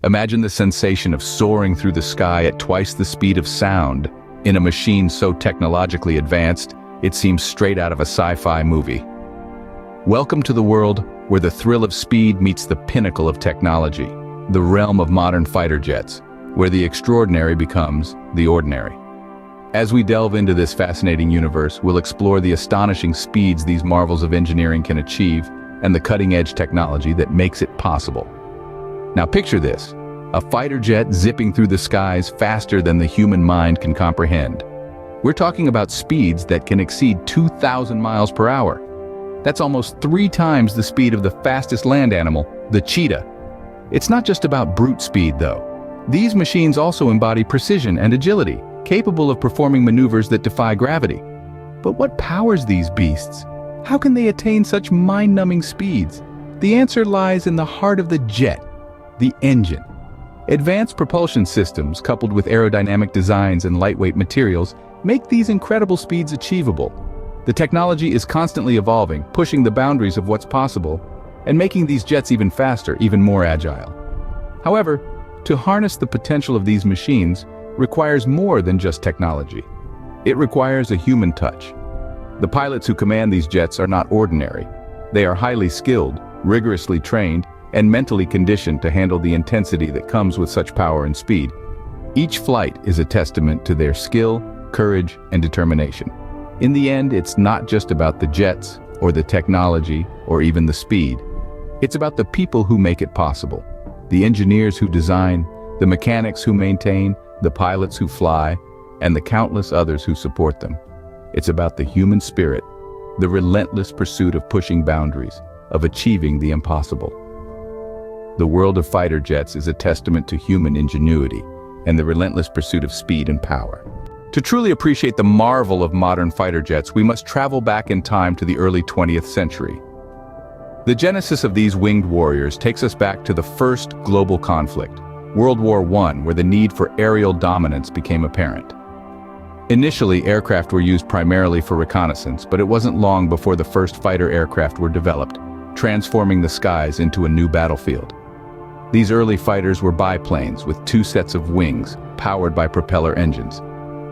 Imagine the sensation of soaring through the sky at twice the speed of sound in a machine so technologically advanced, it seems straight out of a sci-fi movie. Welcome to the world where the thrill of speed meets the pinnacle of technology, the realm of modern fighter jets, where the extraordinary becomes the ordinary. As we delve into this fascinating universe, we'll explore the astonishing speeds these marvels of engineering can achieve and the cutting-edge technology that makes it possible. Now picture this, a fighter jet zipping through the skies faster than the human mind can comprehend. We're talking about speeds that can exceed 2,000 miles per hour. That's almost 3 times the speed of the fastest land animal, the cheetah. It's not just about brute speed, though. These machines also embody precision and agility, capable of performing maneuvers that defy gravity. But what powers these beasts? How can they attain such mind-numbing speeds? The answer lies in the heart of the jet, the engine. Advanced propulsion systems, coupled with aerodynamic designs and lightweight materials, make these incredible speeds achievable. The technology is constantly evolving, pushing the boundaries of what's possible, and making these jets even faster, even more agile. However, to harness the potential of these machines requires more than just technology. It requires a human touch. The pilots who command these jets are not ordinary. They are highly skilled, rigorously trained, and mentally conditioned to handle the intensity that comes with such power and speed. Each flight is a testament to their skill, courage, and determination. In the end, it's not just about the jets, or the technology, or even the speed. It's about the people who make it possible. The engineers who design, the mechanics who maintain, the pilots who fly, and the countless others who support them. It's about the human spirit, the relentless pursuit of pushing boundaries, of achieving the impossible. The world of fighter jets is a testament to human ingenuity and the relentless pursuit of speed and power. To truly appreciate the marvel of modern fighter jets, we must travel back in time to the early 20th century. The genesis of these winged warriors takes us back to the first global conflict, World War I, where the need for aerial dominance became apparent. Initially, aircraft were used primarily for reconnaissance, but it wasn't long before the first fighter aircraft were developed, transforming the skies into a new battlefield. These early fighters were biplanes with 2 sets of wings, powered by propeller engines.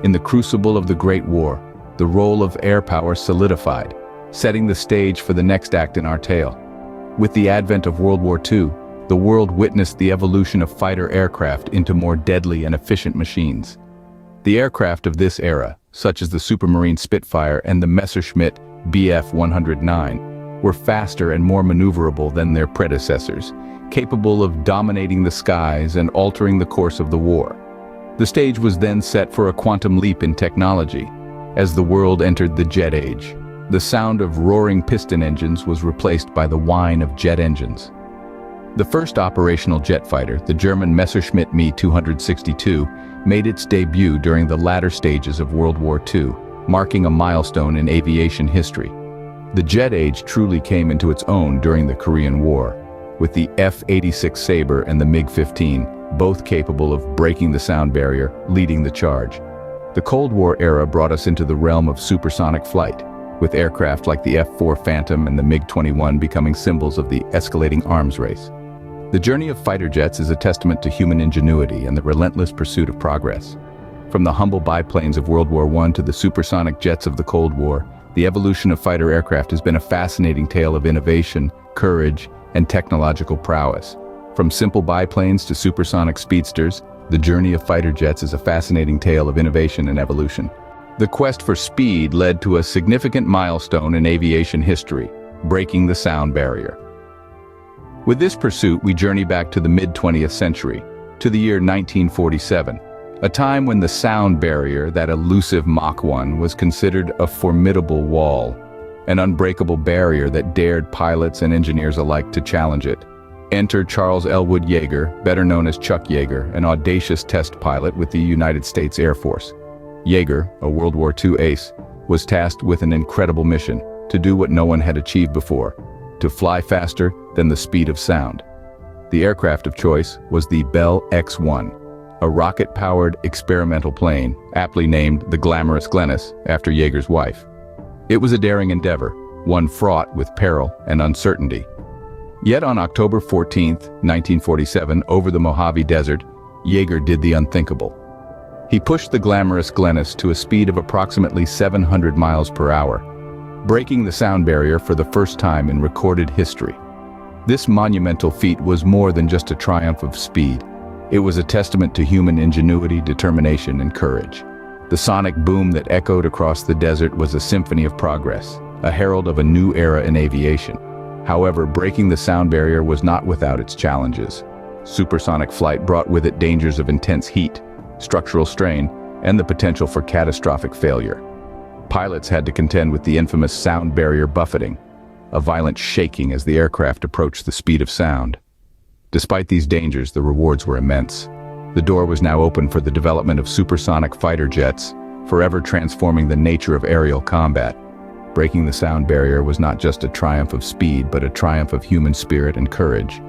In the crucible of the Great War, the role of air power solidified, setting the stage for the next act in our tale. With the advent of World War II, the world witnessed the evolution of fighter aircraft into more deadly and efficient machines. The aircraft of this era, such as the Supermarine Spitfire and the Messerschmitt Bf 109, were faster and more maneuverable than their predecessors, capable of dominating the skies and altering the course of the war. The stage was then set for a quantum leap in technology. As the world entered the jet age, the sound of roaring piston engines was replaced by the whine of jet engines. The first operational jet fighter, the German Messerschmitt Me 262, made its debut during the latter stages of World War II, marking a milestone in aviation history. The jet age truly came into its own during the Korean War, with the F-86 Sabre and the MiG-15, both capable of breaking the sound barrier, leading the charge. The Cold War era brought us into the realm of supersonic flight, with aircraft like the F-4 Phantom and the MiG-21 becoming symbols of the escalating arms race. The journey of fighter jets is a testament to human ingenuity and the relentless pursuit of progress. From the humble biplanes of World War I to the supersonic jets of the Cold War, the evolution of fighter aircraft has been a fascinating tale of innovation, courage, and technological prowess. From simple biplanes to supersonic speedsters, the journey of fighter jets is a fascinating tale of innovation and evolution. The quest for speed led to a significant milestone in aviation history, breaking the sound barrier. With this pursuit, we journey back to the mid-20th century, to the year 1947, a time when the sound barrier, that elusive Mach 1, was considered a formidable wall, an unbreakable barrier that dared pilots and engineers alike to challenge it. Enter Charles Elwood Yeager, better known as Chuck Yeager, an audacious test pilot with the United States Air Force. Yeager, a World War II ace, was tasked with an incredible mission, to do what no one had achieved before, to fly faster than the speed of sound. The aircraft of choice was the Bell X-1, a rocket-powered experimental plane, aptly named the Glamorous Glennis, after Yeager's wife. It was a daring endeavor, one fraught with peril and uncertainty. Yet on October 14, 1947, over the Mojave Desert, Yeager did the unthinkable. He pushed the glamorous Glennis to a speed of approximately 700 miles per hour, breaking the sound barrier for the first time in recorded history. This monumental feat was more than just a triumph of speed. It was a testament to human ingenuity, determination, and courage. The sonic boom that echoed across the desert was a symphony of progress, a herald of a new era in aviation. However, breaking the sound barrier was not without its challenges. Supersonic flight brought with it dangers of intense heat, structural strain, and the potential for catastrophic failure. Pilots had to contend with the infamous sound barrier buffeting, a violent shaking as the aircraft approached the speed of sound. Despite these dangers, the rewards were immense. The door was now open for the development of supersonic fighter jets, forever transforming the nature of aerial combat. Breaking the sound barrier was not just a triumph of speed, but a triumph of human spirit and courage.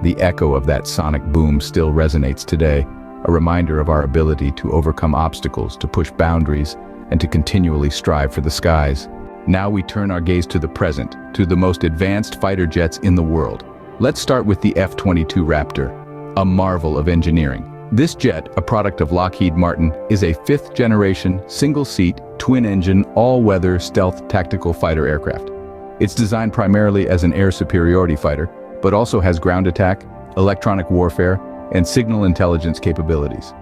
The echo of that sonic boom still resonates today, a reminder of our ability to overcome obstacles, to push boundaries, and to continually strive for the skies. Now we turn our gaze to the present, to the most advanced fighter jets in the world. Let's start with the F-22 Raptor, a marvel of engineering. This jet, a product of Lockheed Martin, is a fifth-generation, single-seat, twin-engine, all-weather stealth tactical fighter aircraft. It's designed primarily as an air superiority fighter, but also has ground attack, electronic warfare, and signal intelligence capabilities.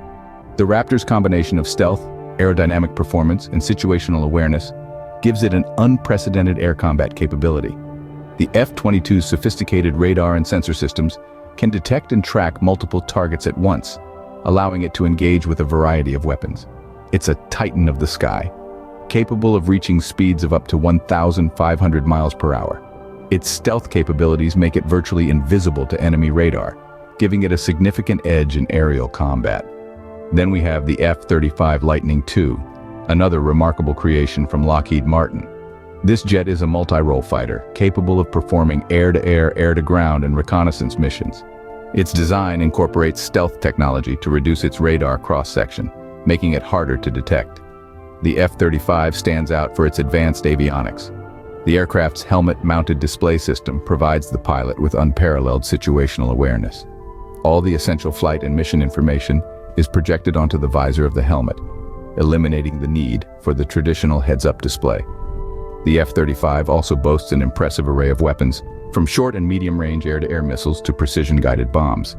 The Raptor's combination of stealth, aerodynamic performance, and situational awareness gives it an unprecedented air combat capability. The F-22's sophisticated radar and sensor systems can detect and track multiple targets at once, allowing it to engage with a variety of weapons. It's a titan of the sky, capable of reaching speeds of up to 1,500 miles per hour. Its stealth capabilities make it virtually invisible to enemy radar, giving it a significant edge in aerial combat. Then we have the F-35 Lightning II, another remarkable creation from Lockheed Martin. This jet is a multi-role fighter, capable of performing air-to-air, air-to-ground, and reconnaissance missions. Its design incorporates stealth technology to reduce its radar cross-section, making it harder to detect. The F-35 stands out for its advanced avionics. The aircraft's helmet-mounted display system provides the pilot with unparalleled situational awareness. All the essential flight and mission information is projected onto the visor of the helmet, eliminating the need for the traditional heads-up display. The F-35 also boasts an impressive array of weapons, from short and medium-range air-to-air missiles to precision-guided bombs.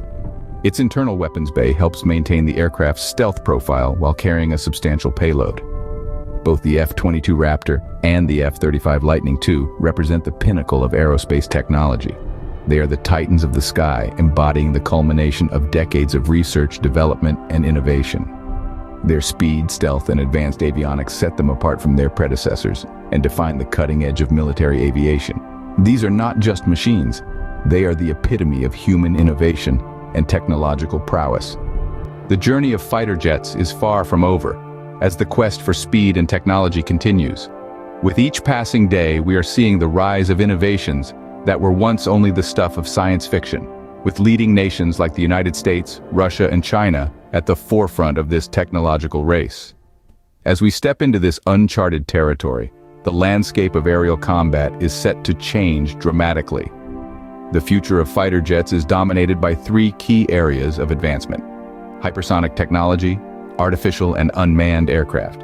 Its internal weapons bay helps maintain the aircraft's stealth profile while carrying a substantial payload. Both the F-22 Raptor and the F-35 Lightning II represent the pinnacle of aerospace technology. They are the titans of the sky, embodying the culmination of decades of research, development, and innovation. Their speed, stealth, and advanced avionics set them apart from their predecessors and define the cutting edge of military aviation. These are not just machines. They are the epitome of human innovation and technological prowess. The journey of fighter jets is far from over, as the quest for speed and technology continues. With each passing day, we are seeing the rise of innovations that were once only the stuff of science fiction, with leading nations like the United States, Russia, and China at the forefront of this technological race. As we step into this uncharted territory, the landscape of aerial combat is set to change dramatically. The future of fighter jets is dominated by three key areas of advancement: hypersonic technology, artificial and unmanned aircraft.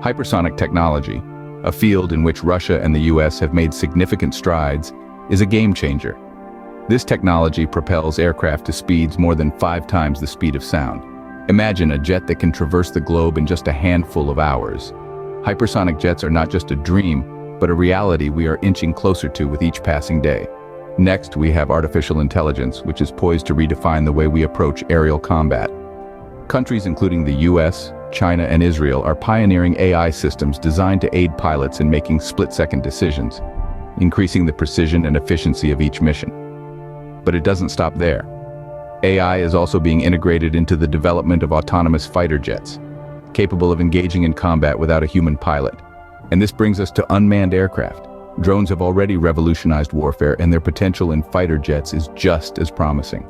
Hypersonic technology, a field in which Russia and the US have made significant strides, is a game changer. This technology propels aircraft to speeds more than 5 times the speed of sound. Imagine a jet that can traverse the globe in just a handful of hours. Hypersonic jets are not just a dream, but a reality we are inching closer to with each passing day. Next, we have artificial intelligence, which is poised to redefine the way we approach aerial combat. Countries including the US, China, and Israel are pioneering AI systems designed to aid pilots in making split-second decisions, increasing the precision and efficiency of each mission. But it doesn't stop there. AI is also being integrated into the development of autonomous fighter jets, capable of engaging in combat without a human pilot. And this brings us to unmanned aircraft. Drones have already revolutionized warfare, and their potential in fighter jets is just as promising.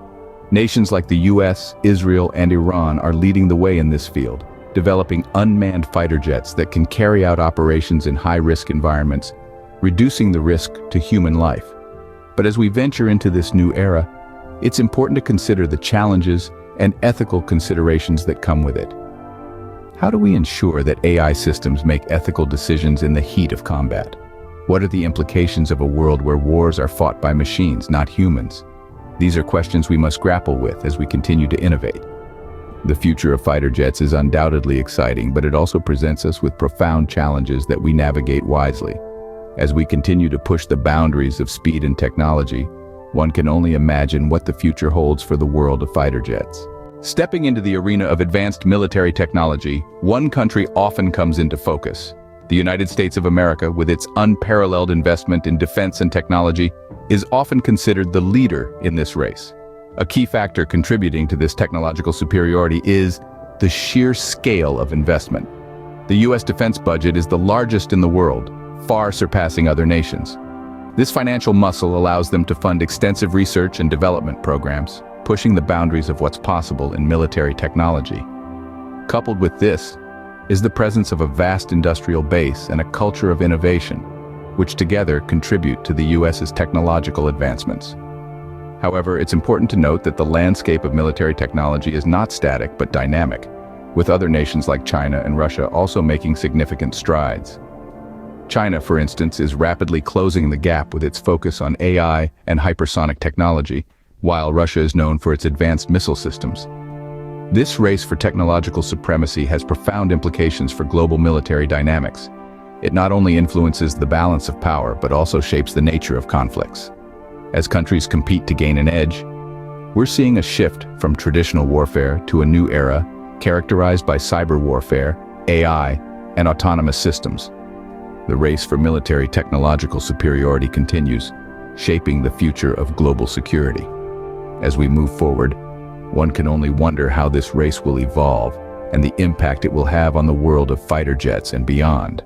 Nations like the US, Israel, and Iran are leading the way in this field, developing unmanned fighter jets that can carry out operations in high-risk environments, reducing the risk to human life. But as we venture into this new era, it's important to consider the challenges and ethical considerations that come with it. How do we ensure that AI systems make ethical decisions in the heat of combat? What are the implications of a world where wars are fought by machines, not humans? These are questions we must grapple with as we continue to innovate. The future of fighter jets is undoubtedly exciting, but it also presents us with profound challenges that we navigate wisely. As we continue to push the boundaries of speed and technology, one can only imagine what the future holds for the world of fighter jets. Stepping into the arena of advanced military technology, one country often comes into focus. The United States of America, with its unparalleled investment in defense and technology, is often considered the leader in this race. A key factor contributing to this technological superiority is the sheer scale of investment. The U.S. defense budget is the largest in the world, far surpassing other nations. This financial muscle allows them to fund extensive research and development programs, pushing the boundaries of what's possible in military technology. Coupled with this is the presence of a vast industrial base and a culture of innovation, which together contribute to the U.S.'s technological advancements. However, it's important to note that the landscape of military technology is not static but dynamic, with other nations like China and Russia also making significant strides. China, for instance, is rapidly closing the gap with its focus on AI and hypersonic technology, while Russia is known for its advanced missile systems. This race for technological supremacy has profound implications for global military dynamics. It not only influences the balance of power, but also shapes the nature of conflicts. As countries compete to gain an edge, we're seeing a shift from traditional warfare to a new era characterized by cyber warfare, AI, and autonomous systems. The race for military technological superiority continues, shaping the future of global security. As we move forward, one can only wonder how this race will evolve and the impact it will have on the world of fighter jets and beyond.